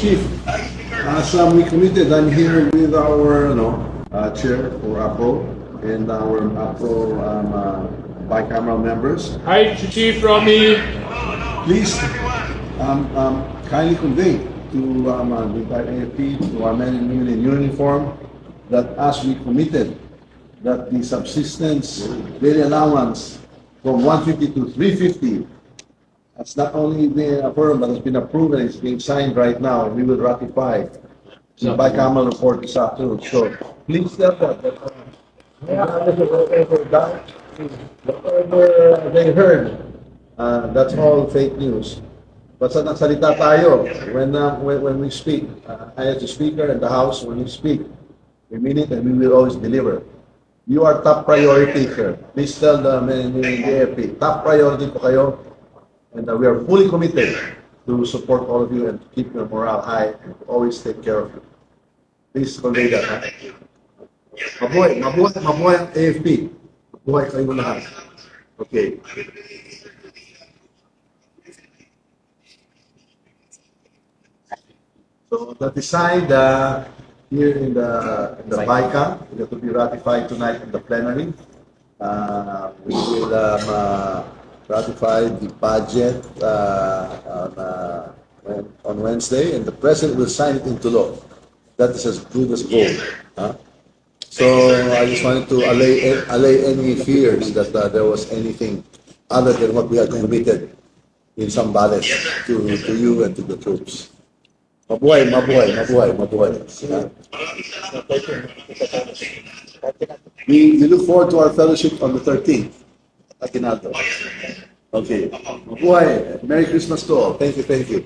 Chief, as we committed, I'm here with our chair for APRO and our APRO bicameral members. Hi, Chief Romy. Please kindly convey to the entire AFP, to our men and women in uniform, that as we committed, that the subsistence daily allowance from 150 to 350 has not only been affirmed but has been approved and is being signed right now. We will ratify the bicameral report this afternoon. So please tell them that whatever they heard, that's all fake news. Basta nagsalita tayo when we speak. I as the speaker and the House, when we speak, we mean it and we will always deliver. You are top priority here. Please tell the men in the AFP, top priority po kayo. And we are fully committed to support all of you and to keep your morale high and to always take care of you. Please convey that. Ha? Mabuhay ang AFP. Mabuhay kayo lahat. Okay. So the design here in the BICAM is to be ratified tonight in the plenary. We will ratify the budget on Wednesday, and the President will sign it into law. That is as good as gold. So I just wanted to allay any fears that there was anything other than what we had committed in Zambales to you and to the troops. Mabuhay. We look forward to our fellowship on the 13th. Aguinaldo. Okay. Mabuhay. Merry Christmas to all. Thank you.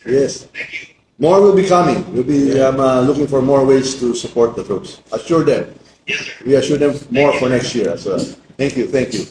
Yes. More will be coming. We'll be looking for more ways to support the troops. Assure them. We assure them more for next year as well. Thank you. Thank you.